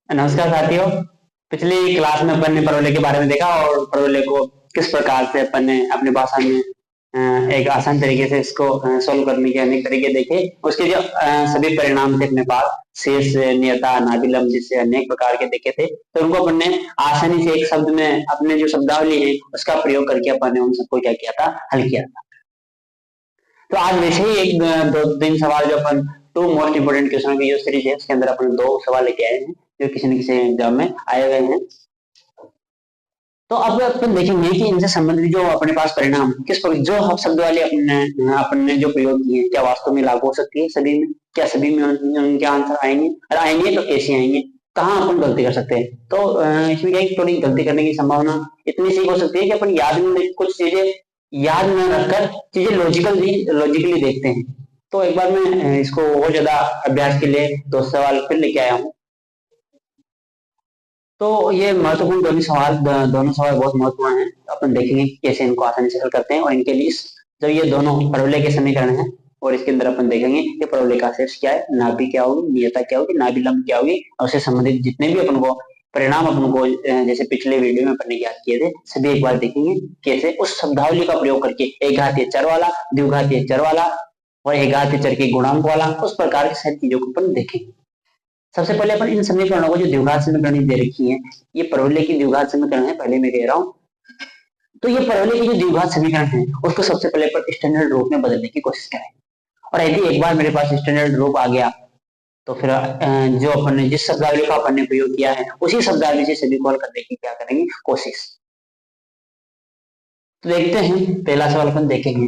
नमस्कार साथियों। पिछली क्लास में अपन ने परवलय के बारे में देखा और परवलय को किस प्रकार से अपन ने अपनी भाषा में एक आसान तरीके से इसको सोल्व करने के अनेक तरीके देखे। उसके जो सभी परिणाम थे अपने पास शेष, नियता, नाभिलंब जैसे अनेक प्रकार के देखे थे, तो उनको अपन ने आसानी से एक शब्द में अपने जो शब्दावली है उसका प्रयोग करके अपन ने उन सबको क्या किया था, हल किया था। तो आज वैसे ही एक दो तीन सवाल जो अपन टू मोस्ट इंपोर्टेंट क्वेश्चन की जो सीरीज है उसके अंदर अपन दो सवाल लेके आए हैं जो किसी न किसी एग्जाम में आए हुए हैं। तो अब अपन देखेंगे कि इनसे संबंधित जो अपने पास परिणाम किस पर जो शब्द वाले अपने जो प्रयोग किए क्या वास्तव में लागू हो सकती है सभी में, क्या सभी में उनके आंसर आएंगे, और आएंगे तो कैसे आएंगे, कहाँ अपन गलती कर सकते हैं। तो इसमें क्या थोड़ी गलती करने की संभावना इतनी सी हो सकती है कि अपन याद में कुछ चीजें याद न रखकर चीजें लॉजिकली देखते हैं। तो एक बार मैं इसको और ज्यादा अभ्यास के लिए दो सवाल फिर लेके आया हूँ। तो ये महत्वपूर्ण दोनों सवाल बहुत महत्वपूर्ण हैं। अपन देखेंगे कि कैसे इनको आसानी से हल करते हैं और इनके लिए जब ये दोनों परवलय के समीकरण हैं और इसके अंदर अपन देखेंगे कि परवलय का शेष क्या है, नाभि क्या होगी, नियता क्या होगी, नाभिलंब क्या होगी, और उससे संबंधित जितने भी अपन को परिणाम अपन को जैसे पिछले वीडियो में अपन ने याद किए थे सभी एक बार देखेंगे कैसे उस शब्दावली का प्रयोग करके एक घातीय चर वाला, द्विघातीय चर वाला और एक घातीय चर के गुणांक वाला उस प्रकार की सारी चीजों को अपन देखेंगे। सबसे पहले अपन इन समीकरणों को जो द्विघात समीकरण दे रखी है ये परवलय की द्विघात समीकरण है, पहले मैं कह रहा हूँ। तो ये परवलय की जो द्विघात समीकरण है उसको सबसे पहले अपन स्टैंडर्ड रूप में बदलने की कोशिश करें, और यदि एक बार मेरे पास स्टैंडर्ड रूप आ गया तो फिर जो अपन ने जिस शब्दावली का अपन ने प्रयोग किया है उसी शब्दावली से सभी को हल करने की क्या करेंगे कोशिश। तो देखते हैं पहला सवाल अपन देखेंगे।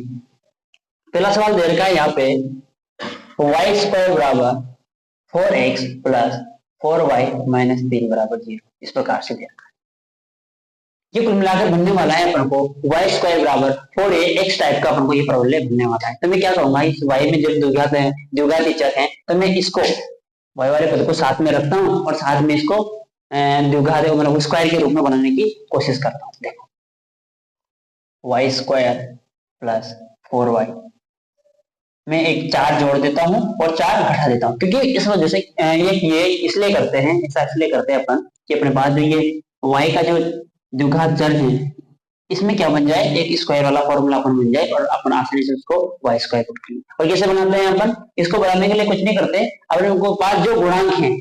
पहला सवाल दे रखा है यहाँ पे y² बराबर 4x प्लस 4y माइनस 3 बराबर 0, इस प्रकार से दे रखा है। ये कुल मिलाकर बनने वाला है अपन को y² बराबर 4ax टाइप का अपन को ये परवलय बनने वाला है। तो मैं क्या करूंगा, इस y में जब द्विघात चर है तो मैं इसको y वाले पद को साथ में रखता हूँ और साथ में इसको द्विघात मतलब स्क्वायर के रूप में बनाने की कोशिश करता हूँ। देखो y² प्लस 4y मैं एक 4 जोड़ देता हूँ और 4 घटा देता हूँ, क्योंकि इस वजह से ये इसलिए करते हैं, ऐसा इसलिए करते हैं अपन कि अपने पास जो ये y का जो द्विघात चर है इसमें क्या बन जाए, एक स्क्वायर वाला फॉर्मूला अपन बन जाए और अपन आसानी से उसको y² पुट कर लें। और कैसे बनाते हैं अपन इसको, बनाने के लिए कुछ नहीं करते, अपने पास जो गुणांक है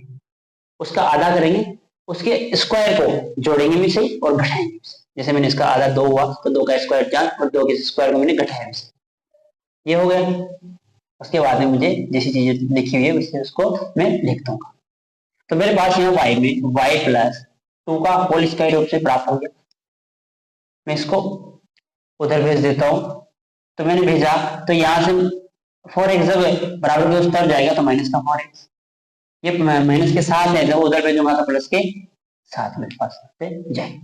उसका आधा करेंगे, उसके स्क्वायर को जोड़ेंगे भी सही और घटाएंगे भी सही। जैसे मैंने इसका आधा 2 हुआ तो 2 का स्क्वायर 4 और 2 के स्क्वायर को मैंने घटाया भी सही, ये हो गया। उसके बाद में मुझे जैसी चीजें लिखी हुई है उससे उसको मैं लिख दूंगा। तो मेरे पास यहाँ y में y प्लस 2 का होल स्क्वायर रूप से प्राप्त हो गया, मैं इसको उधर भेज देता हूँ। तो मैंने भेजा तो यहाँ से 4x जब बराबर के उस तरफ जाएगा तो माइनस का 4x, ये माइनस के साथ है, जब उधर भेजूंगा तो प्लस के साथ मेरे पास जाएगा।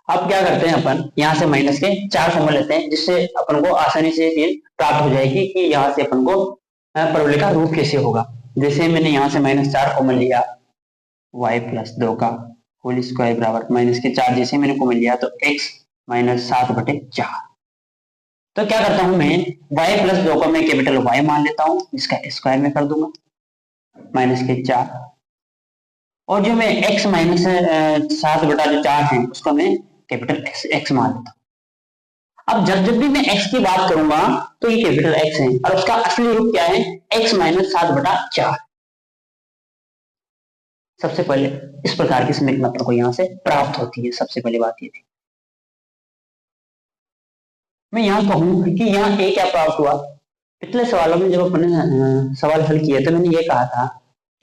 अब क्या करते हैं अपन यहाँ से माइनस के 4 कॉमन लेते हैं जिससे अपन को आसानी से ये प्राप्त हो जाएगी कि यहाँ से अपन को परवलय का रूप कैसे होगा। जैसे मैंने यहाँ से -4 कॉमन लिया, y प्लस 2 का होल स्क्वायर बराबर माइनस के 4 जैसे मैंने कॉमन लिया तो x माइनस 7/4। तो क्या करता हूं मैं y प्लस 2 को मैं कैपिटल Y मान लेता हूं, इसका स्क्वायर में कर दूंगा माइनस के 4, और जो मैं x माइनस 7/4 है उसको मैं कैपिटल x मान लेता हूं। अब जब भी मैं x की बात करूंगा तो ये कैपिटल x है और उसका असली रूप क्या है, x माइनस 7/4। सबसे पहले इस प्रकार की समीकरण अपन को यहाँ से प्राप्त होती है। सबसे पहली बात ये थी, मैं यहाँ कहूँ कि यहाँ a क्या प्राप्त हुआ। पिछले सवालों में जब अपन ने सवाल हल किए तो मैंने ये कहा था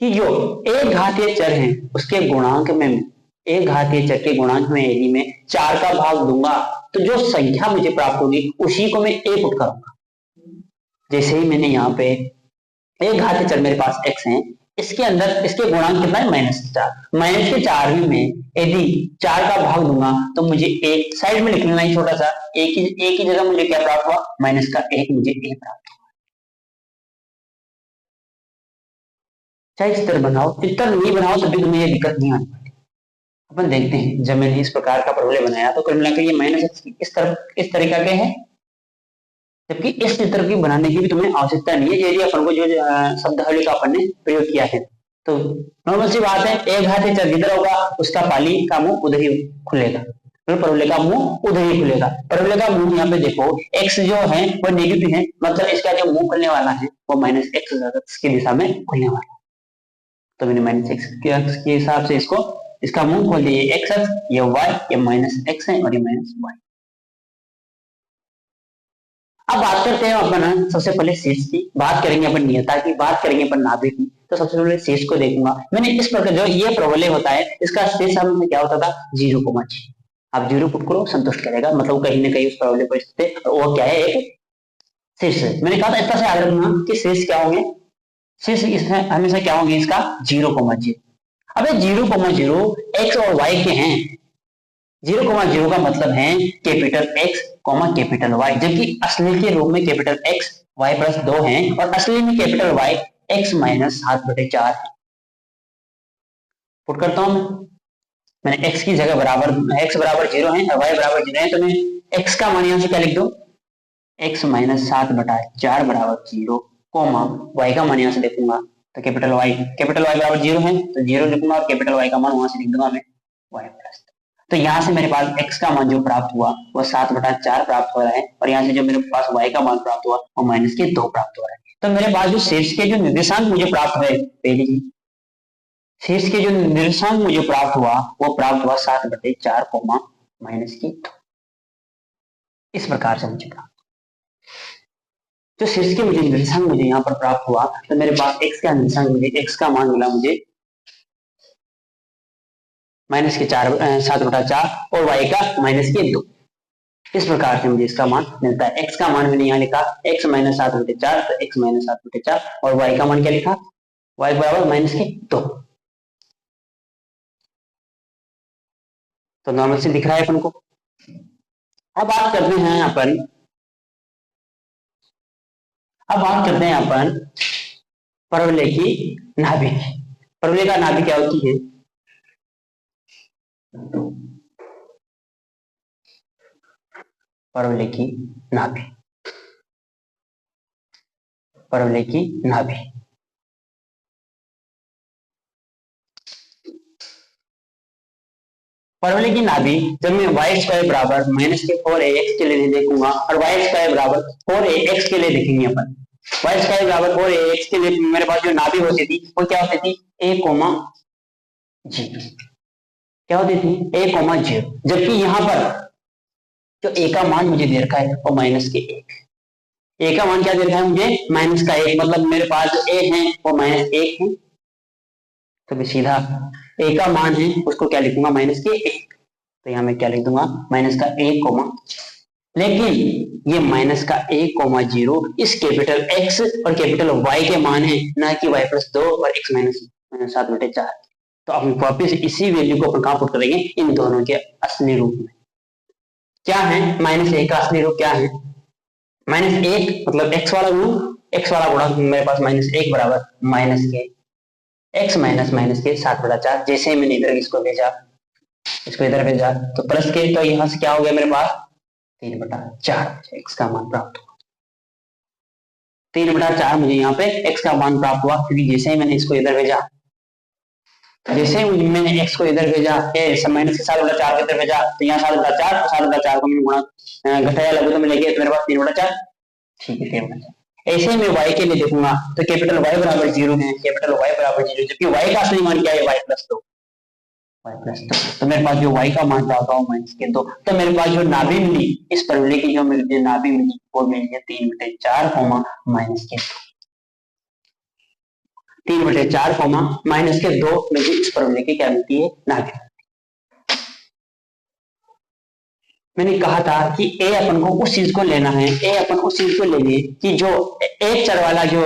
कि जो एक घातीय चर है उसके गुणांक में, एक घातीय चर के गुणांक में यदि मैं 4 का भाग दूंगा तो जो संख्या मुझे प्राप्त होगी उसी को मैं a पुट करूंगा। जैसे ही मैंने यहाँ पे एक घातीय चर मेरे पास x है, इसके अंदर इसके गुणांक कितना है -4, माइनस के 4 में यदि 4 का भाग दूंगा तो मुझे एक साइड में लिख लेना है छोटा सा, एक ही जगह मुझे क्या प्राप्त हुआ, माइनस का 1 मुझे a प्राप्त हुआ। चाहे चित्र बनाओ, चित्र नहीं बनाओ तभी तुम्हें ये दिक्कत नहीं आनी। अपन देखते हैं जब मैंने इस प्रकार का परवलय बनाया तो कुल मिलाकर ये -x इस तरीका के है, जबकि इस चित्र की बनाने की भी तुम्हें आवश्यकता नहीं है यदि अपन को जो शब्दावली का अपन ने प्रयोग किया है। तो नॉर्मल सी बात है, एक घातीय चर जिधर होगा उसका पाली का मुंह उधर ही खुलेगा, परवलय का मुंह उधर ही खुलेगा। परवलय का मुंह यहाँ पे देखो x जो है वो नेगेटिव है, मतलब इसका जो मुंह खुलने वाला है वो -x की दिशा में खुलने वाला है। तो मैंने -x के हिसाब से इसको, इसका मुंह खोल दिया, x अक्ष, ये y, ये -x है और ये -y। अब बात करते हैं अपन सबसे पहले शीर्ष की, बात करेंगे अपन नियता की, बात करेंगे अपन नाभिक की। तो सबसे पहले शीर्ष को देखूंगा मैंने। इस प्रकार जो ये प्रवलय होता है इसका शीर्ष में क्या होता था 0,6। आप 0 पुट करो संतुष्ट करेगा, मतलब कहीं ना कहीं उस प्रवलय को स्थित है, वो क्या है एक शीर्ष। मैंने कहा था इस तरह से याद रखना कि शीर्ष क्या होंगे, शीर्ष इसमें हमेशा क्या होंगे इसका 0,0। अब 0,0 x और y के हैं। 0,0 का मतलब है कैपिटल X, कैपिटल Y, जबकि असली के रूप में कैपिटल X y प्लस 2 है और असली में कैपिटल Y x माइनस 7/4 है। पुट करता हूं मैंने x की जगह बराबर, x बराबर 0 है और y बराबर 0 है, तो मैं x का मान यहां से क्या लिख दूं, x माइनस 7/4 बराबर 0, कोमा y का मान यहां से देखूंगा तो कैपिटल y बराबर 0 है तो 0 लिखूंगा और कैपिटल y का मान वहां से लिख दूंगा मैं y प्लस। तो यहाँ से मेरे पास x का मान जो प्राप्त हुआ वो 7/4 प्राप्त हो रहा है और यहाँ से जो मेरे पास y का मान प्राप्त हुआ वो -2 प्राप्त हो रहा है। तो मेरे पास जो शीर्ष के जो निर्देशांक मुझे प्राप्त हुए, पहले ही शीर्ष के जो निर्देशांक मुझे प्राप्त हुआ वो प्राप्त हुआ 7/4 -2। इस प्रकार से मुझे प्राप्त, जो शीर्ष के मुझे निर्देशांक मुझे यहाँ पर प्राप्त हुआ, तो मेरे पास x का निर्देशांक मुझे, x का मान मिला मुझे -7/4 और y का -2। इस प्रकार से मुझे इसका मान मिलता है। x का मान मैंने यहाँ लिखा x -7/4, तो x -7/4 और y का मान क्या लिखा, y बराबर -2। तो नॉर्मल से दिख रहा है अपन को। अब बात करते हैं अपन, परवलय की नाभि की। परवलय का नाभि क्या होती है, परवलय की नाभि, परवलय की नाभि। परवलय की नाभि जब मैं y² बराबर -4ax के लिए देखूंगा और y² बराबर 4ax के लिए देखेंगे अपन। y² बराबर 4ax के लिए मेरे पास जो नाभि होती थी वो क्या होती थी, a, 0। क्या होती थी, a, 0। जबकि यहाँ पर जो a का मान मुझे दे रखा है वो -1। a का मान क्या दे रखा है मुझे, -1, मतलब मेरे पास जो a है वो -1 है। तो मैं सीधा a का मान है उसको क्या लिखूंगा, -1। तो यहाँ मैं क्या लिख दूंगा, -1, लेकिन ये -1,0 इस कैपिटल X और कैपिटल Y के मान है, ना कि y + 2 और x -7/4। तो अब वापिस इसी वैल्यू को अपन कहां पुट करेंगे, इन दोनों के असली रूप में। क्या है -1 का असली रूप क्या है, -1 मतलब x वाला गुणा मेरे पास -1 बराबर -x -के 7/4। जैसे मैंने इधर इसको भेजा, इसको इधर भेजा तो प्लस के, तो यहां से क्या हो गया मेरे पास 3/4 x का मान प्राप्त हुआ। 3/4 मुझे यहाँ पे x का मान प्राप्त हुआ, क्योंकि जैसे ही मैंने इसको इधर भेजा, जैसे ही मैंने x को इधर भेजा, -के 7/4 इधर भेजा, तो यहाँ 7/4 और 7/4 को मैंने गुणा घटाया लघु तो मिलेगा, तो मेरे पास 3/4, ठीक है 3/4। ऐसे ही मैं y के लिए देखूंगा तो कैपिटल Y बराबर 0 है, कैपिटल Y बराबर 0, जबकि y का असली मान क्या है, y + 2। तो मेरे पास जो y का मान प्राप्त हुआ -2। तो मेरे पास जो नाभि मिली, इस परवलय की जो मुझे नाभि मिली वो मिली है 3/4, -2। 3/4, -2 मुझे इस परवलय की क्या मिलती है, नाभि। मैंने कहा था कि a अपन को उस चीज को लेना है, a अपन उस चीज को लेंगे कि जो एक चर वाला जो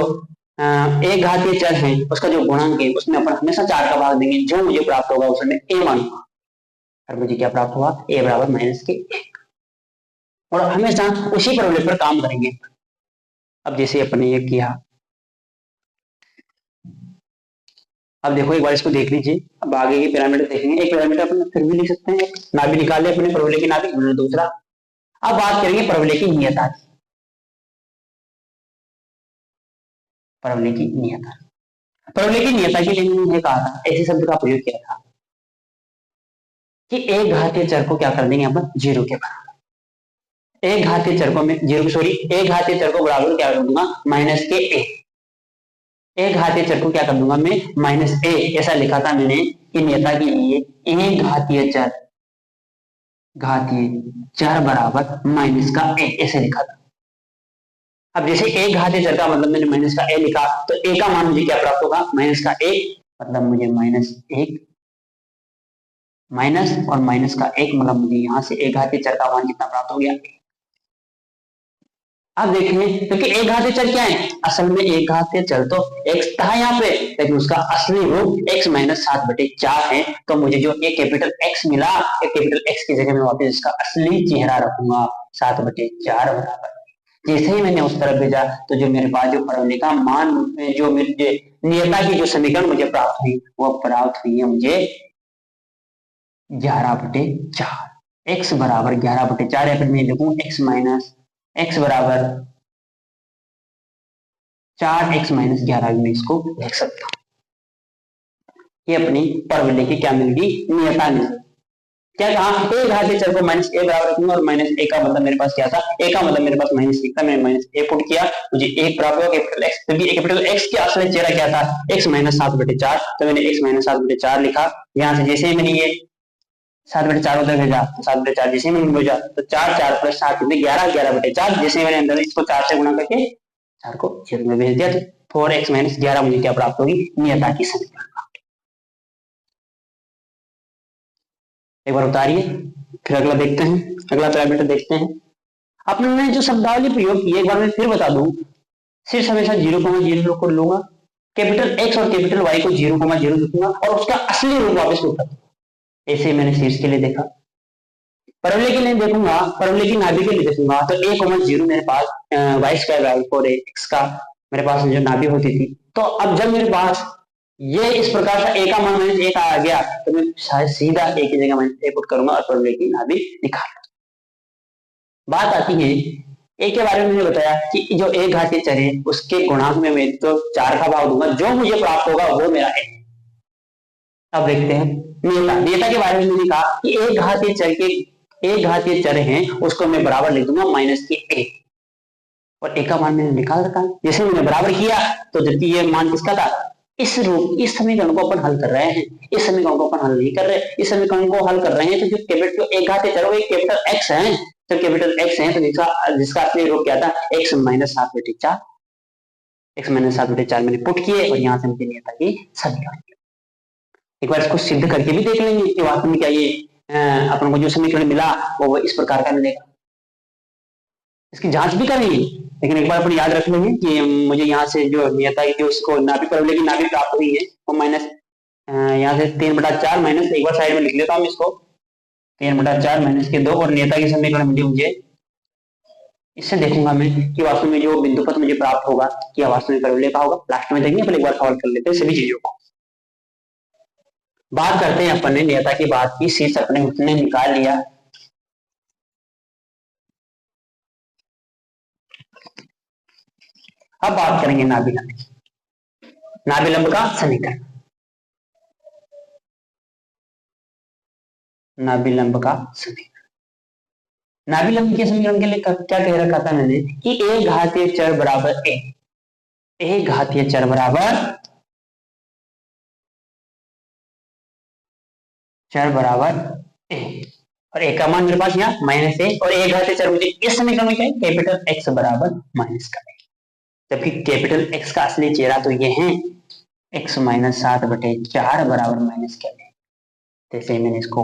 एक घातीय चर है उसका जो गुणांक है उसमें अपन हमेशा 4 का भाग देंगे, जो मुझे प्राप्त होगा उसमें a मानूंगा। और मुझे क्या प्राप्त हुआ, a बराबर -1, और हमेशा उसी परवलय पर काम करेंगे। अब जैसे अपने ये किया, अब देखो एक बार इसको देख लीजिए, अब आगे के पैरामीटर देखेंगे। एक पैरामीटर अपन फिर भी लिख सकते हैं, नाभि निकाले अपने परवलय की नाभि, दूसरा। अब बात करेंगे परवलय की नियता की, परवलय की नियता। परवलय की नियता के लिए मैंने कहा था, ऐसे शब्द का प्रयोग किया था कि एक घातीय चर को क्या कर देंगे अपन, जीरो के बराबर। एक घातीय चर को मैं एक घातीय चर को बराबर क्या कर दूंगा, माइनस के ए। एक घातीय चर को क्या कर दूंगा मैं, माइनस ए। ऐसा लिखा था मैंने कि नियता के लिए एक घातीय चर बराबर माइनस का ए, ऐसे लिखा था। अब जैसे एक घातीय चर का मतलब मैंने माइनस का ए लिखा, तो ए का मान मुझे क्या प्राप्त होगा, माइनस का ए, मतलब मुझे माइनस एक, माइनस और माइनस का एक, मतलब मुझे यहाँ से एक घातीय चर का मान कितना प्राप्त हो गया। अब देखें, क्योंकि एक घातीय चर क्या है, असल में एक घातीय चर तो x था यहाँ पे, लेकिन उसका असली रूप x माइनस 7/4 है। तो मुझे जो एक कैपिटल x मिला, एक कैपिटल x की जगह में वापस इसका असली चेहरा रखूंगा, 7/4 बराबर। जैसे ही मैंने उस तरफ भेजा, तो जो मेरे पास जो परवलय का मान, जो मेरे नियता की जो समीकरण मुझे प्राप्त हुई, वो प्राप्त हुई है मुझे 11/4। x बराबर 11/4, या फिर मैं लिखूं x बराबर 4x-11 में इसको लिख सकता हूं। ये अपनी परवलय की क्या मिल गई, नियता मिल गई। क्या कहा, ए घातीय चर को माइनस ए बराबर रखूंगा, और माइनस ए का मतलब मेरे पास क्या था, ए का मतलब मेरे पास माइनस एक था, मैंने माइनस ए पुट किया, मुझे एक प्राप्त हुआ कैपिटल एक्स। क्योंकि कैपिटल एक्स के असली चेहरा क्या था, x माइनस 7/4, तो मैंने x माइनस 7/4 लिखा। यहाँ से जैसे ही मैंने ये 7/4 उधर भेजा, तो 7/4 जैसे मैंने भेजा, तो 4 प्लस 7 11/4। जैसे मैंने अंदर इसको 4 से गुणा करके 4 को 0 में भेज दिया, तो 4x-11 मुझे क्या प्राप्त होगी, नियता की समीकरण। एक बार उतारिए, फिर अगला देखते हैं, अगला पैरामीटर देखते हैं। आपने जो शब्दावली प्रयोग की है, एक बार मैं फिर बता दूं, सिर्फ हमेशा 0,0 को लूंगा, कैपिटल एक्स और कैपिटल वाई को 0,0 लिखूंगा, और उसका असली रूप वापस उठा। ऐसे मैंने शीर्ष के लिए देखा। परवलय के लिए देखूंगा, परवलय की नाभि के लिए देखूंगा, तो a,0 मेरे पास वाई स्क्वायर बाई 4x का मेरे पास जो नाभि होती थी। तो अब जब मेरे पास ये इस प्रकार का a का मान माइनस 1 आ गया, तो मैं शायद सीधा a की जगह माइनस 1 पुट करूंगा और परवलय की नाभि निकाल। बात आती है a के बारे में, मैंने बताया कि जो एक घातीय चर है उसके गुणांक में मैं तो 4 का भाव दूंगा, जो मुझे प्राप्त होगा वो मेरा a। अब देखते हैं नियता के बारे में। मैंने कहा कि एक घातीय चर है, उसको मैं बराबर लिख दूंगा माइनस के a, और a का मान मैंने निकाल रखा। जैसे मैंने बराबर किया, तो जबकि ये मान किसका था, इस समीकरण को अपन हल कर रहे हैं, इस समीकरण को अपन हल नहीं कर रहे, इस समीकरण को हल कर रहे हैं। तो जो कैपिटल एक घातीय चर वो कैपिटल x है, जब कैपिटल x है, तो जिसका असली रूप क्या था, x माइनस 7/4। x माइनस 7/4 मैंने पुट किए, और यहाँ से मुझे नियता की समीकरण। एक बार इसको सिद्ध करके भी देख लेंगे कि वास्तव में क्या ये अपन को जो समीकरण मिला वो इस प्रकार का मिलेगा। इसकी जांच भी करेंगे, लेकिन एक बार अपन याद रख लेंगे कि मुझे यहाँ से जो नियता की उसको नाभि परवलय की नाभि प्राप्त हुई है, वो माइनस यहाँ से 3/4 माइनस, एक बार साइड में लिख लेता हूँ इसको, 3/4 माइनस के 2, और नियता की समीकरण मिली मुझे। इससे देखूंगा मैं कि वास्तव में जो बिंदुपथ मुझे प्राप्त होगा क्या वास्तव में परवलय का होगा। लास्ट में देखेंगे, अपन एक बार सॉल्व कर लेते हैं सभी चीजों को। बात करते हैं अपन ने नियता की बात की, शीर्ष अपने उसने निकाल लिया। अब बात करेंगे नाभिलंब का समीकरण। नाभिलंब का समीकरण, नाभिलंब के समीकरण के लिए क्या कह रखा था मैंने कि एक घातीय चर बराबर एक घातीय चर बराबर a, और a का मान मेरे पास यहाँ माइनस a, और एक घातीय चर मुझे इस समीकरण में क्या है, कैपिटल x बराबर माइनस का a। जबकि कैपिटल x का असली चेहरा तो ये है, x माइनस 7/4 बराबर माइनस का a। जैसे मैंने इसको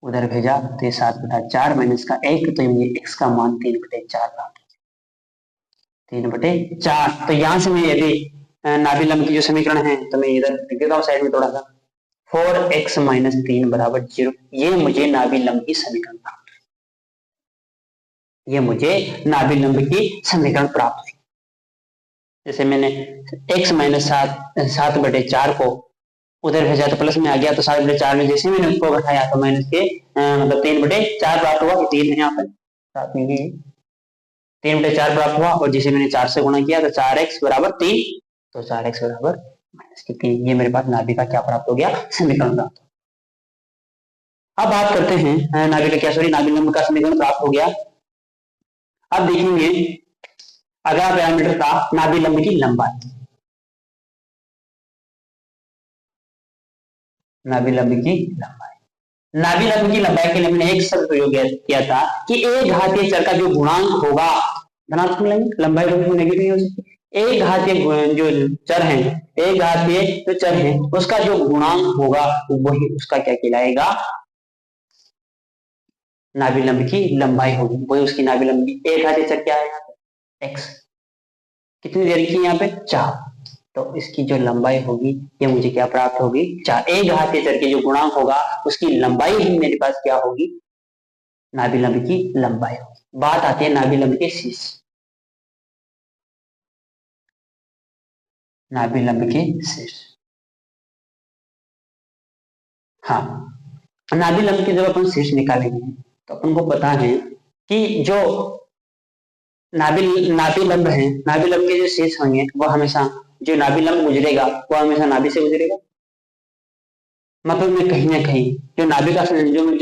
उधर भेजा, तो ये 7/4 माइनस का 1, तो ये x का मान 3/4 प्राप्त, 3/4। तो यहां से मैं यदि नाभिलंब की जो समीकरण है, तो मैं इधर लिख देता हूँ साइड में थोड़ा सा, 4x माइनस 3 बराबर 0। ये मुझे नाभिलंब की समीकरण प्राप्त हुई, ये मुझे नाभिलंब की समीकरण प्राप्त हुई। जैसे मैंने x माइनस 7/4 को उधर भेजा, तो प्लस में आ गया, तो 7/4 में जैसे मैंने उसको घटाया, तो माइनस के मतलब 3/4 प्राप्त हुआ, 3 है यहाँ पर, 7 में 3/4 प्राप्त हुआ, और जिसे मैंने 4 से गुणा किया, तो 4x बराबर 3, तो 4x बराबर माइनस के 3। ये मेरे पास नाभि का क्या प्राप्त हो गया, समीकरण प्राप्त। अब बात करते हैं नाभि का क्या, सॉरी, नाभि लंब का समीकरण प्राप्त हो गया। अब देखेंगे अगला पैरामीटर था नाभि लंब की लंबाई। नाभि लंब की लंबाई, नाभि लंब की लंबाई के लिए मैंने एक शब्द प्रयोग किया था कि एक घातीय चर का जो गुणांक होगा, धनात्मक लेंगे, लंबाई कभी नेगेटिव नहीं हो सकती। एक घातीय जो चर है, एक घातीय जो चर है उसका जो गुणांक होगा वही उसका क्या कहलाएगा, नाभि लंब की लंबाई होगी, वही उसकी नाभि लंब की। एक घातीय चर क्या है यहाँ पे, एक्स, कितनी देर की यहाँ पे 4, तो इसकी जो लंबाई होगी ये मुझे क्या प्राप्त होगी, 4। एक घातीय चर की जो गुणांक होगा उसकी लंबाई ही मेरे पास क्या होगी, नाभि लंब की लंबाई होगी। बात आती है नाभि लंब के शीर्ष, नाभि लंब के शीर्ष। हाँ, नाभि लंब के जब अपन शीर्ष निकालेंगे तो अपन को पता है कि जो नाभि लंब है, नाभि लंब के जो शीर्ष होंगे वो हमेशा, जो नाभि लंब गुजरेगा वो हमेशा नाभि से गुजरेगा। मतलब में कहीं ना कहीं जो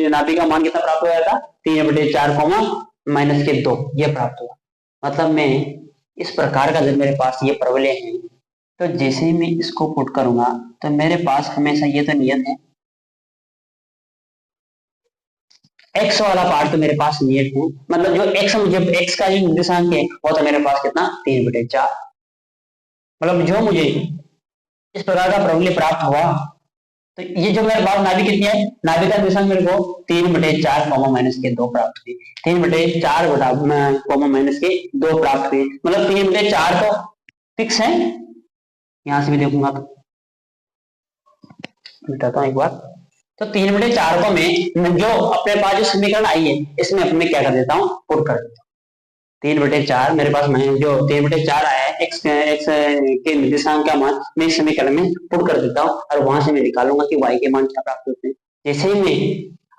नाभि का मान कितना प्राप्त हो जाता, 3/4 माइनस के 2, ये प्राप्त हुआ। मतलब में इस प्रकार का जब मेरे पास ये प्रवलय है तो जैसे ही मैं इसको पुट करूंगा तो मेरे पास हमेशा ये तो नियत है, एक्स वाला पार्ट तो मेरे पास नियत है, मतलब जो एक्स का जो निर्देशांक है वो तो मेरे पास कितना, 3/4। मतलब जो मुझे इस प्रकार का प्रवलय प्राप्त हुआ तो ये जो मेरे पास नाभि कितनी है, नाभि का निर्देशांक मेरे को 3/4 माइनस के 2 प्राप्त हुई, 3/4 माइनस के 2 प्राप्त हुई। मतलब 3/4 तो फिक्स है, यहां से भी देखूंगा तो मिटाता हूं एक बार। तो 3/4 को मैं जो अपने पास जो समीकरण आई है इसमें अपने क्या कर देता हूँ, पुट कर देता हूँ। 3/4 मेरे पास जो 3/4 आया है, एक्स के निर्देशांक का मान मैं इस समीकरण में पुट कर देता हूँ और वहां से मैं निकालूंगा कि y के मान क्या प्राप्त होते हैं। जैसे ही मैं,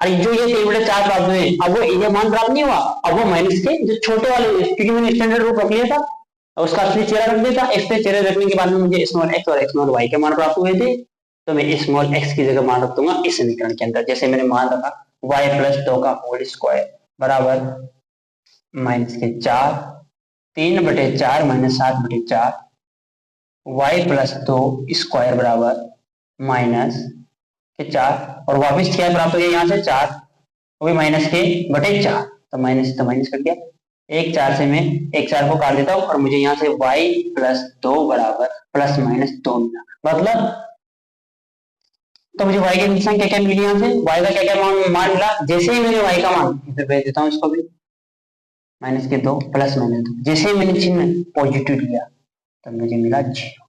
अरे जो ये 3/4 प्राप्त हुए अब वो ये मान प्राप्त नहीं हुआ, अब वो माइनस के जो छोटे वाले, क्योंकि मैंने स्टैंडर्ड रूप रख लिया था और उसका असली चेहरा रख दिया था। एक्स पे चेहरा रखने के बाद में मुझे स्मॉल एक्स और स्मॉल वाई के मान प्राप्त हुए थे, तो मैं स्मॉल एक्स की जगह मान रख दूंगा इस समीकरण के अंदर। जैसे मैंने मान रखा y + 2 का होल स्क्वायर बराबर माइनस के 4, 3/4 माइनस 7/4, y + 2 स्क्वायर बराबर माइनस के 4, और वापिस क्या प्राप्त हो गया यहाँ से 4, वो भी माइनस के बटे 4, तो माइनस कट गया। एक 4 से मैं एक 4 को काट देता हूँ और मुझे यहाँ से y + 2 बराबर ±2 मिला। मतलब तो मुझे y के निशान क्या क्या मिली, यहाँ से y का क्या क्या मान मिला। जैसे ही मैंने y का मान इधर भेज देता हूँ, इसको भी -2 +-2, जैसे ही मैंने चिन्ह पॉजिटिव लिया तो मुझे मिला 0,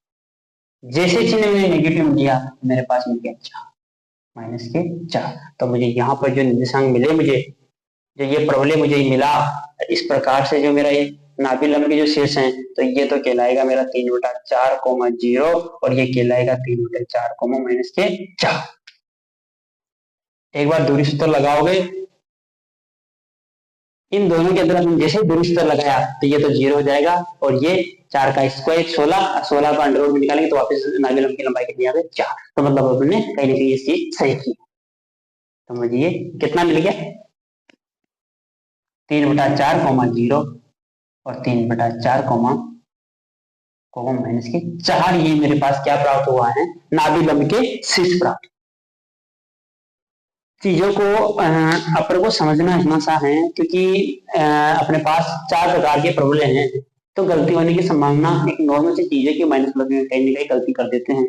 जैसे चिन्ह मैंने नेगेटिव लिया मेरे पास मिल गया 4, तो मुझे यहाँ पर जो निर्देशांक मिले, मुझे जो ये प्रवलय मुझे मिला इस प्रकार से, जो मेरा ये नाभि लंब के जो शीर्ष हैं, तो ये तो कहलाएगा मेरा 3/4, 0 और ये कहलाएगा 3/4, -4। एक बार दूरी सूत्र लगाओगे इन दोनों के अंदर, जैसे दूरी सूत्र लगाया तो ये तो 0 हो जाएगा और ये 4 का स्क्वायर 16 का अंडर रूट निकालेंगे तो वापस नाभि लंब की लंबाई कितनी आ गई, 4। तो मतलब अपने कहीं ना कहीं ये चीज सही की। तो मुझे ये कितना मिल गया, 3/4, 0 और 3/4, -4, ये मेरे पास क्या प्राप्त हुआ है, नाभि लंब के शीर्ष प्राप्त। चीजों को अपन को समझना इतना सा है क्योंकि अपने पास 4 प्रकार के प्रॉब्लम हैं, तो गलती होने की संभावना एक नॉर्मल सी चीज है कि माइनस प्लस में कहीं ना कहीं गलती कर देते हैं।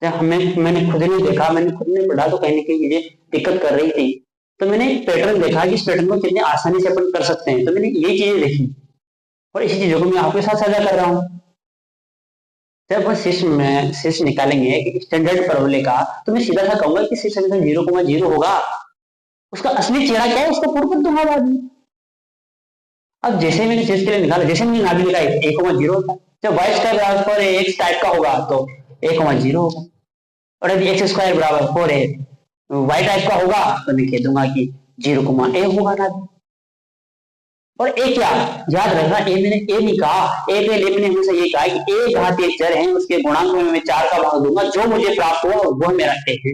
जब मैंने खुद ने देखा, मैंने खुद ने पढ़ा तो कहीं ना कहीं मुझे दिक्कत कर रही थी, तो मैंने पैटर्न देखा कि इस पैटर्न को कितने आसानी से अपन कर सकते हैं, तो मैंने ये चीजें देखी और इसी चीजों को मैं आपके साथ साझा कर रहा हूँ। जब अपन शीर्ष निकालेंगे स्टैंडर्ड परवलय का, तो मैं सीधा सा कहूंगा कि शीर्ष हमेशा 0,0 होगा, उसका असली चेहरा क्या है उसको पूर्ण कर दूंगा बाद में। अब जैसे मैंने शीर्ष के लिए निकाला, जैसे मैंने नाभि निकाला 1,0 होता, जब y स्क्वायर बराबर x टाइप का होगा तो 1,0 होगा, और यदि x स्क्वायर बराबर 4 y टाइप का होगा तो मैं कह दूंगा कि 0,1 होगा नाभि। और ए क्या, याद रखना ए मैंने ए नहीं कहा, ए के लिए मैंने हमेशा ये कहा कि ए घातीय चर है, उसके गुणांक में मैं 4 का भाग दूंगा, जो मुझे प्राप्त हुआ वो मेरा ए है।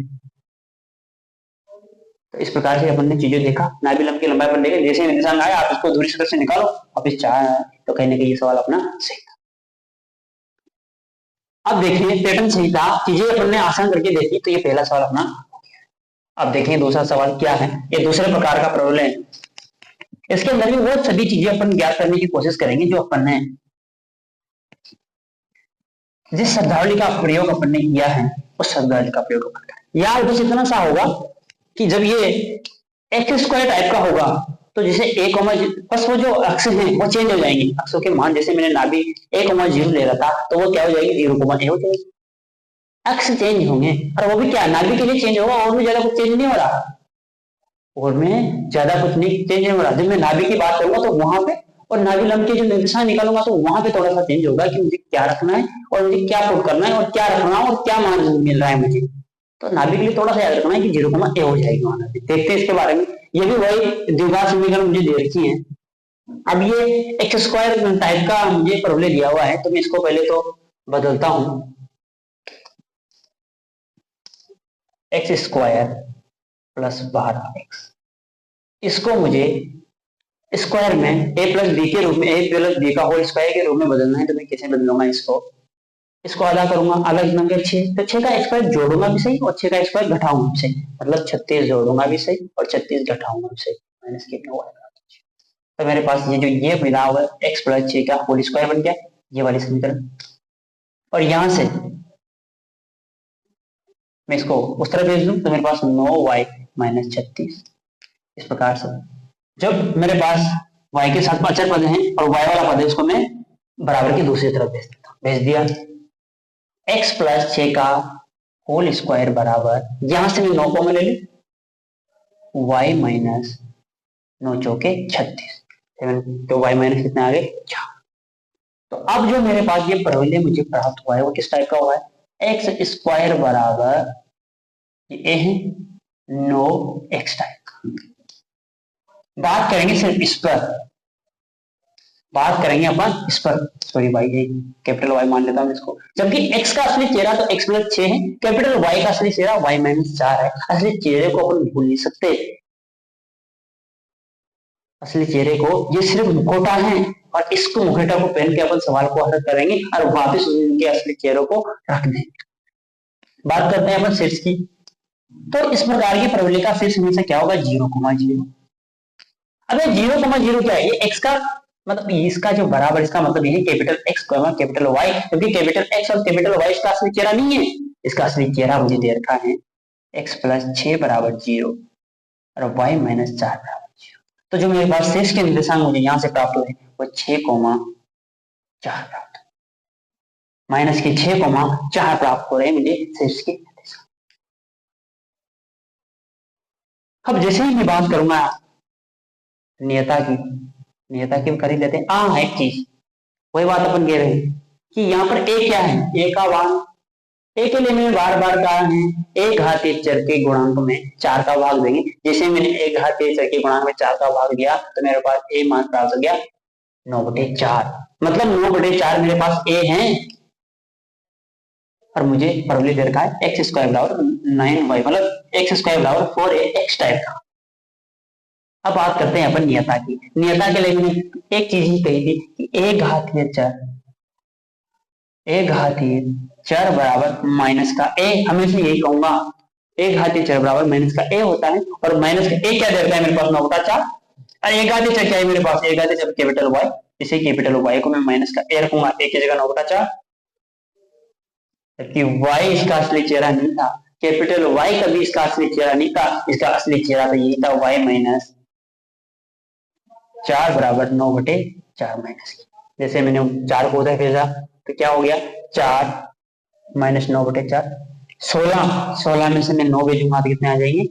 तो इस प्रकार से अपन ने चीजें देखा, नाभि लंब की लंबाई पर देखे, जैसे निर्देशांक आए आप इसको दूरी सूत्र से निकालो, अब इस 4 तो कहीं ना कहीं ये सवाल अपना सही था। अब देखिए पैटर्न सही था, चीजें अपन ने आसान करके देखी, तो ये पहला सवाल अपना हो गया। अब देखिए दूसरा सवाल क्या है, ये दूसरे प्रकार का प्रॉब्लम है, इसके अंदर भी वो सभी चीजें अपन ज्ञात करने की कोशिश करेंगे जो अपन ने जिस शब्दावली का प्रयोग अपन ने किया है उस शब्दावली का प्रयोग अपन करें। यार बस इतना सा होगा कि जब ये एक्स स्क्वायर टाइप का होगा तो जैसे ए कोमा बस वो जो अक्ष हैं वो चेंज हो जाएंगे, अक्षों के मान, जैसे मैंने नाभि ए कोमा 0 ले रहा था तो वो क्या हो जाएगी 0 कोमा ए हो जाएगी, अक्ष चेंज होंगे, और वो भी क्या नाभि के लिए चेंज होगा, और भी ज्यादा कुछ चेंज नहीं हो रहा, और में ज्यादा कुछ नहीं चेंज नहीं हो रहा। जब मैं नाभि की बात करूंगा तो वहां पे और नाभि लंब के जो निर्देशांक निकालूंगा तो वहां पे थोड़ा सा चेंज होगा कि मुझे क्या रखना है और मुझे क्या पुट करना है और क्या रखना है और क्या मान मिल रहा है मुझे। तो नाभि के लिए थोड़ा सा याद रखना है कि 0 ए हो जाएगी वहां। देखते हैं इसके बारे में, ये भी वही द्विघात समीकरण मुझे दे रखी है। अब ये एक्स स्क्वायर टाइप का मुझे प्रॉब्लम दिया हुआ है, तो मैं इसको पहले तो बदलता हूं, एक्स स्क्वायर प्लस 12x, इसको मुझे स्क्वायर में a प्लस बी के रूप में, a प्लस बी का होल स्क्वायर के रूप में बदलना है। तो मैं कैसे बदलूंगा इसको आधा करूंगा, आधा कितना हो गया 6, तो 6 का स्क्वायर जोड़ूंगा भी सही और 6 का स्क्वायर घटाऊंगा भी सही, मतलब 36 जोड़ूंगा भी सही और 36 घटाऊंगा भी सही, माइनस कितना हुआ। तो मेरे पास ये जो ये मिला हुआ x प्लस 6 का होल स्क्वायर बन गया, ये वाली समीकरण, और यहां से मैं इसको उस तरह भेज दूं तो मेरे पास 9y माइनस 36। इस प्रकार से जब मेरे पास y के साथ अचर पद हैं और y वाला पद है उसको मैं बराबर की दूसरी तरफ भेज देता हूं, भेज दिया। x प्लस 6 का होल स्क्वायर बराबर, यहां से मैं 9 को ले लूं, y माइनस 9 चौके 36, तो y माइनस कितने आ गए 4। तो अब जो मेरे पास ये प्रॉब्लम मुझे प्राप्त हुआ है वो किस टाइप का हुआ है, एक्स स्क्वायर बराबर ये है 9x टाइप का। बात करेंगे सिर्फ इस पर, बात करेंगे अपन इस पर, सॉरी भाई ये कैपिटल Y मान लेता हूं इसको, जबकि x का असली चेहरा तो x प्लस 6 है, कैपिटल Y का असली चेहरा y माइनस 4 है। असली चेहरे को अपन भूल नहीं सकते, असली चेहरे को ये सिर्फ मुखौटा है, और इसको मुखौटा को पहन के अपन सवाल को हल करेंगे और वापस उनके असली चेहरों को रख देंगे। बात करते हैं अपन शीर्ष की, तो इस प्रकार की प्रॉब्लम का शीर्ष हमेशा क्या होगा 0,0। अब ये 0,0 क्या है, ये x का मतलब इसका जो बराबर, इसका मतलब ये है कैपिटल x कैपिटल y, क्योंकि कैपिटल x और कैपिटल y इसका असली चेहरा नहीं है, इसका असली चेहरा मुझे दे रखा है x प्लस 6 बराबर 0 और y माइनस 4 बराबर 0। तो जो मेरे पास शेष के निर्देशांक मुझे यहाँ से प्राप्त हुए वो 6,4 प्राप्त, माइनस के 6,4 प्राप्त हो रहे हैं मुझे शेष के निर्देशांक। अब जैसे ही मैं बात करूंगा नियता की कर ही लेते हैं। हाँ एक चीज, वही बात अपन कह रहे हैं कि यहाँ पर a क्या है, a का मान, a के लिए मैंने बार बार कहा है एक घातीय चर के गुणांक में 4 का भाग देंगे। जैसे मैंने एक घातीय चर के गुणांक में 4 का भाग दिया तो मेरे पास a मान प्राप्त हो गया 9/4, मतलब 9/4 मेरे पास a है, और मुझे प्रॉब्लम दे रखा है एक्स स्क्वायर बराबर 9y, मतलब एक्स स्क्वायर बराबर 4ax टाइप का। अब बात करते हैं अपन नियता की। नियता के लिए मैंने एक चीज ही कही थी कि एक घातीय चर बराबर माइनस का a, हमेशा यही कहूंगा एक घातीय चर बराबर माइनस का a होता है, और माइनस का a क्या दे रखा है मेरे पास 9/4, और एक घातीय चर क्या है मेरे पास, एक घातीय चर कैपिटल Y, इसे कैपिटल Y को मैं माइनस का a रखूंगा, a की जगह 9/4, जबकि y इसका असली चेहरा नहीं था, कैपिटल Y कभी इसका असली चेहरा नहीं था, इसका असली चेहरा तो यही था y माइनस 4 बराबर 9/4 माइनस। जैसे मैंने 4 को उधर भेजा तो क्या हो गया 4 माइनस 9/4, 16 में से मैं 9 भेजूंगा तो कितने आ जाएंगे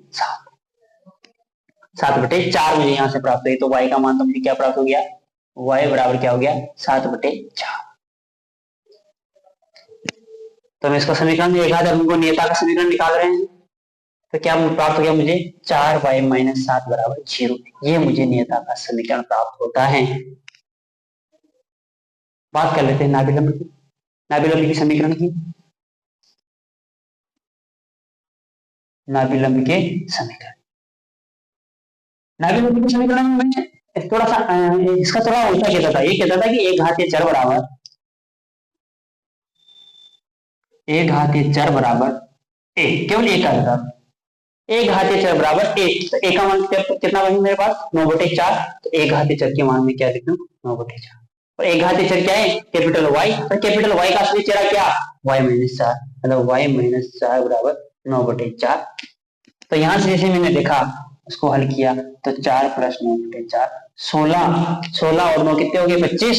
7/4 मुझे यहाँ से प्राप्त हुई। तो y का मान तो मुझे क्या प्राप्त हो गया, y बराबर क्या हो गया 7/4। तो हम इसका समीकरण देखा, जब हमको नियता का समीकरण निकाल रहे हैं तो क्या प्राप्त हो गया मुझे 4y-7 बराबर 0। ये मुझे नियता का समीकरण प्राप्त होता है। बात कर लेते हैं नाभिलंब की, नाभिलंब की समीकरण की। नाभिलंब के समीकरण, नाभिलंब के समीकरण में थोड़ा सा इसका थोड़ा उल्टा कहता था। ये कहता था कि एक घातीय चर बराबर, एक घातीय चर बराबर एक, केवल एक का, एक घातीय चर बराबर एक, तो एक का मान कितना बनी मेरे पास 9/4। तो एक घातीय चर के मान में क्या लिख दूं 9/4। और एक घातीय चर क्या है कैपिटल वाई, तो कैपिटल वाई का असली चेहरा क्या y-4, मतलब y-4 बराबर 9/4। तो यहां से जैसे मैंने देखा उसको हल किया तो 4 + 9/4 16, 16 और 9 कितने हो गए 25।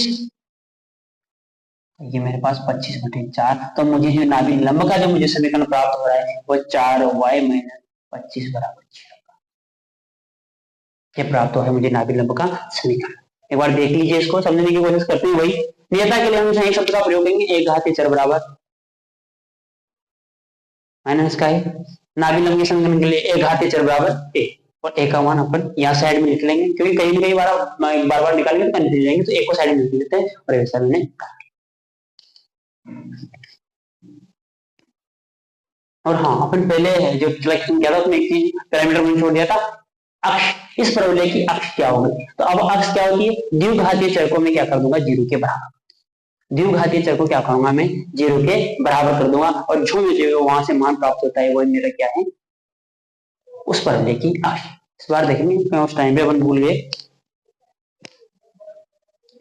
ये मेरे पास 25/4। तो मुझे जो नाभि लंब का जो मुझे समीकरण प्राप्त हो रहा है वो 4y-25 बराबर 0 ये प्राप्त हो है मुझे नाभि लंब का समीकरण। एक बार देख लीजिए, इसको समझने की कोशिश करते हैं। वही नियता के लिए हम एक शब्द का प्रयोग करेंगे, एक घातीय चर बराबर माइनस का है। नाभि लंब के समीकरण के लिए एक घातीय चर बराबर ए, और ए का मान अपन यहाँ साइड में लिख लेंगे, क्योंकि कहीं ना कहीं बार बार निकालेंगे तो कंफ्यूज जाएंगे। तो एक को साइड में लिख लेते हैं और ऐसा मैंने, और हाँ अपन पहले जो सिलेक्शन किया था उसमें एक चीज पैरामीटर में छोड़ दिया था, अक्ष। इस परवलय की अक्ष क्या होगी, तो अब अक्ष क्या होती है, द्विघातीय चर को मैं क्या कर दूंगा 0 के बराबर, द्विघातीय चर को क्या करूंगा मैं 0 के बराबर कर दूंगा, और जो मुझे वहां से मान प्राप्त होता है वो मेरा क्या है उस परवलय की अक्ष। इस बार देखेंगे, उस टाइम पे अपन भूल गए,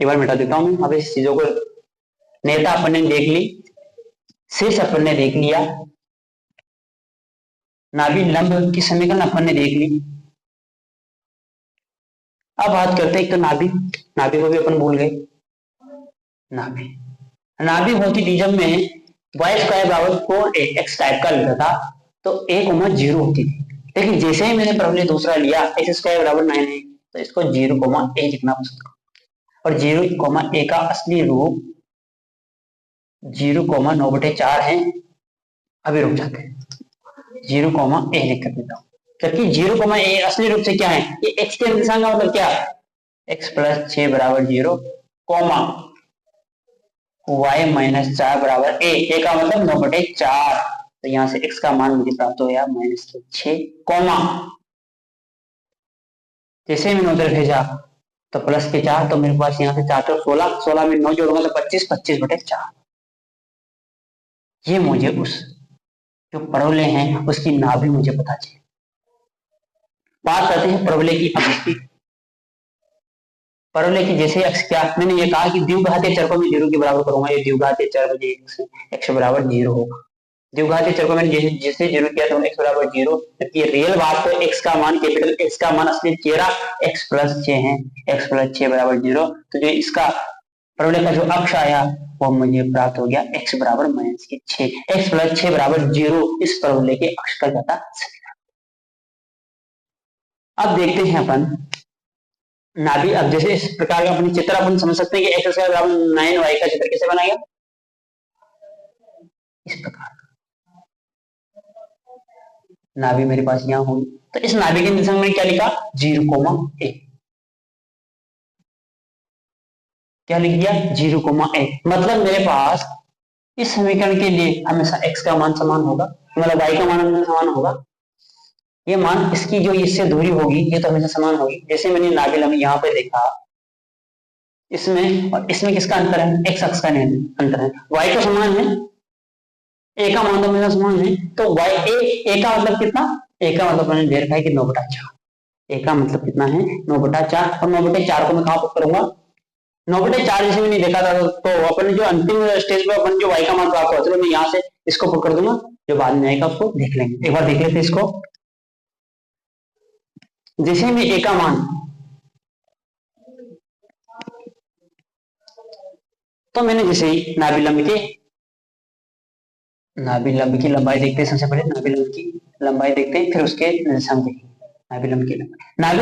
एक बार मिटा देता हूँ। अब इस चीजों को नेता अपन ने देख ली, शीर्ष अपन ने देख लिया, नाभि लंब की समीकरण अपन ने देख ली। अब बात करते हैं, तो नाभि, नाभि को भी अपन भूल गए। नाभि, नाभि होती थी जब मैं y² बराबर 4a x टाइप का लेता था तो a,0 होती थी। लेकिन जैसे ही मैंने प्रबलय दूसरा लिया x² बराबर 9 है तो इसको 0,a लिखना पसंद करूं, और 0,a का असली रूप 0,9/4 है। अभी रुक जाते हैं, 0,a लिख कर देता हूँ, जबकि 0,a असली रूप से क्या है, ये x के निशान का मतलब क्या है x + 6 बराबर 0, y-4 बराबर a का मतलब 9/4। तो यहाँ से x का मान मुझे प्राप्त हो गया -6, जैसे मैंने उधर भेजा तो +4, तो मेरे पास यहाँ से 4 तो 16, 16 में 9 जोड़ूंगा तो 25, 25/4। ये मुझे उस जो परवलय हैं उसकी नाभि मुझे पता चले। बात करते हैं परवलय की अक्ष की। परवलय की जैसे अक्ष क्या, मैंने ये कहा कि द्विघातीय चर को मैं 0 के बराबर करूंगा, ये द्विघातीय चर मुझे x बराबर 0 होगा। द्विघातीय चर को मैंने जैसे 0 किया तो x बराबर 0, जबकि रियल बात तो x का मान कैपिटल x का मान असली चेहरा x + 6 है, x + 6 बराबर 0। तो जो इसका परवलय का जो अक्ष आया वो मुझे प्राप्त हो गया x बराबर -6, x + 6 बराबर 0 इस परवलय के अक्ष का जाता समीकरण। अब देखते हैं अपन नाभि। अब जैसे इस प्रकार का अपन चित्र अपन समझ सकते हैं कि x² बराबर 9y का चित्र कैसे बनाएगा, इस प्रकार नाभि मेरे पास यहाँ होगी। तो इस नाभि के दिशा में क्या लिखा 0,a, क्या लिख दिया 0,a, मतलब मेरे पास इस समीकरण के लिए हमेशा x का मान समान होगा, मतलब y का मान हमेशा समान होगा। ये मान इसकी जो इससे दूरी होगी ये तो हमेशा समान होगी। जैसे मैंने नाभि लंब यहाँ पे देखा, इसमें और इसमें किसका अंतर है, x अक्ष का अंतर है, y तो समान है, a का मान तो हमेशा समान है। तो y a का मतलब कितना, a का मतलब मैंने दे रखा है कि 9/4, a का मतलब कितना है 9/4, और 9/4 को मैं कहाँ पर करूंगा 9/4 जैसे मैंने देखा था तो अपन जो अंतिम स्टेज पे अपन जो y का मान प्राप्त हुआ, चलो मैं यहाँ से इसको पकड़ दूंगा, जो बाद में आएगा उसको देख लेंगे। एक बार देख लेते इसको। जैसे मैं a का मान, तो मैंने जैसे ही नाभि लंब की लंबाई देखते हैं, सबसे पहले नाभि लंब की लंबाई देखते हैं, फिर उसके निर्देशांक देखेंगे। नाभि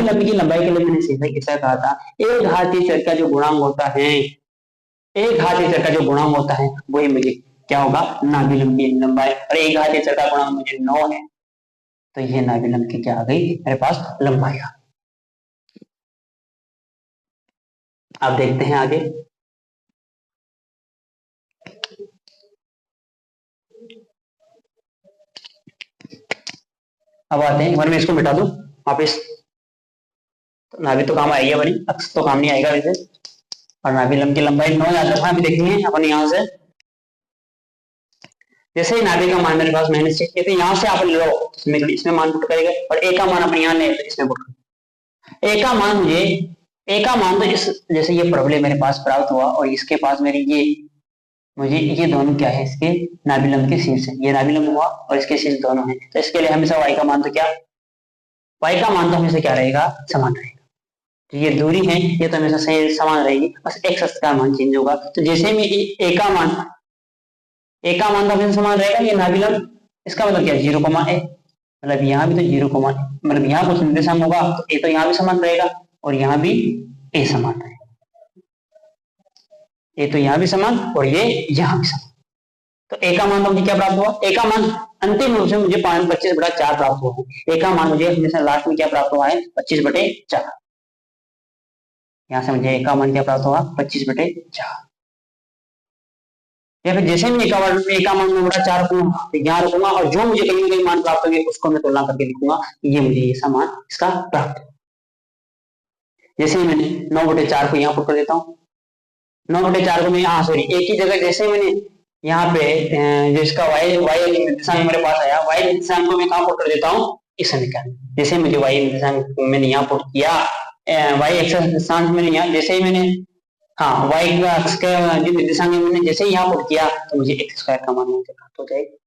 लंब की लंबाई के लिए मैंने सीधा ऐसा कहा था, एक घातीय चर का जो गुणांक होता है, एक घातीय चर का जो गुणांक होता है वही मुझे क्या होगा नाभि लंब की लंबाई, और एक घातीय चर का गुणांक मुझे 9 है। तो ये नाभिलंब की क्या आ गई मेरे पास लंबाई आ। आप देखते हैं आगे। अब आते हैं, एक बार मैं इसको मिटा दूं वापिस, तो नाभि तो काम आएगी अपनी, अक्ष तो काम नहीं आएगा वैसे। और नाभिलंब की लंबाई 9 याद रखना, अभी देखेंगे अपन यहाँ से। जैसे ही नाभि का मान मेरे पास -6 है, तो यहाँ से आप लो इसमें मान पुट करेगा, और ए का मान अपन यहाँ ले तो इसमें पुट करेगा। ए का मान मुझे, ए का मान तो इस, जैसे ये प्रॉब्लम मेरे पास प्राप्त हुआ और इसके पास मेरी ये, मुझे ये दोनों क्या है, इसके नाभिलंब के शीर्ष है, ये नाभिलंब हुआ और इसके शीर्ष दोनों है, तो इसके लिए हमेशा y का मान तो क्या, y का मान तो हमेशा क्या रहेगा, समान रहेगा। तो ये दूरी है ये तो हमेशा सही समान रहेगी, बस x अक्ष का मान चेंज होगा। तो जैसे में a का मान तो हमेशा समान रहेगा, ये नाभिलंब, इसका मतलब क्या, 0, a, मतलब यहाँ भी तो 0, मतलब यहाँ कुछ निर्देशांक होगा तो a तो यहाँ भी समान रहेगा और यहाँ भी a समान रहेगा, ये तो यहाँ भी समान और ये यहाँ भी समान। तो ए का मान तो मुझे क्या प्राप्त हुआ, ए का मान अंतिम रूप से मुझे 25/4 प्राप्त हुआ है। ए का मान मुझे हमेशा लास्ट में क्या प्राप्त हुआ है, 25/4। यहाँ से मुझे ए का मान क्या प्राप्त हुआ, 25/4। या फिर जैसे मैं ए का मान में बड़ा 4 रखूंगा तो यहाँ रखूंगा, और जो मुझे कहीं ना कहीं मान प्राप्त होगी उसको मैं तुलना करके लिखूंगा, ये मुझे ये समान इसका प्राप्त हुआ। जैसे मैंने 9/4 को यहाँ पुट कर देता हूँ, 9/4 को मैं यहाँ, सॉरी एक ही जगह, जैसे मैंने यहाँ पे जिसका y निर्देशांक मेरे पास आया, y निर्देशांक को मैं कहाँ पुट कर देता हूँ, इस समीकरण। जैसे मुझे y निर्देशांक मैंने यहाँ पुट किया, y एक्स निर्देशांक मैंने यहाँ, जैसे ही मैंने, हाँ y अक्ष का जो निर्देशांक मैंने जैसे ही यहाँ पुट किया तो मुझे x² का मान प्राप्त हो जाएगा।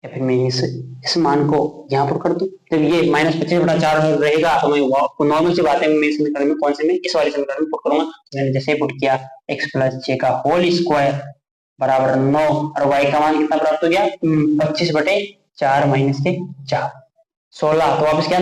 या फिर मैं इस मान को यहाँ पुट कर दूं, जब ये -25/4 रहेगा तो मैं नॉर्मल सी बात है, मैं समीकरण में कौन से में, इस वाले समीकरण में पुट करूंगा। मैंने जैसे ही पुट किया x + j का होल स्क्वायर बराबर 9, और y का मान कितना प्राप्त हो गया, 25/4 - 4 16। तो वापस क्या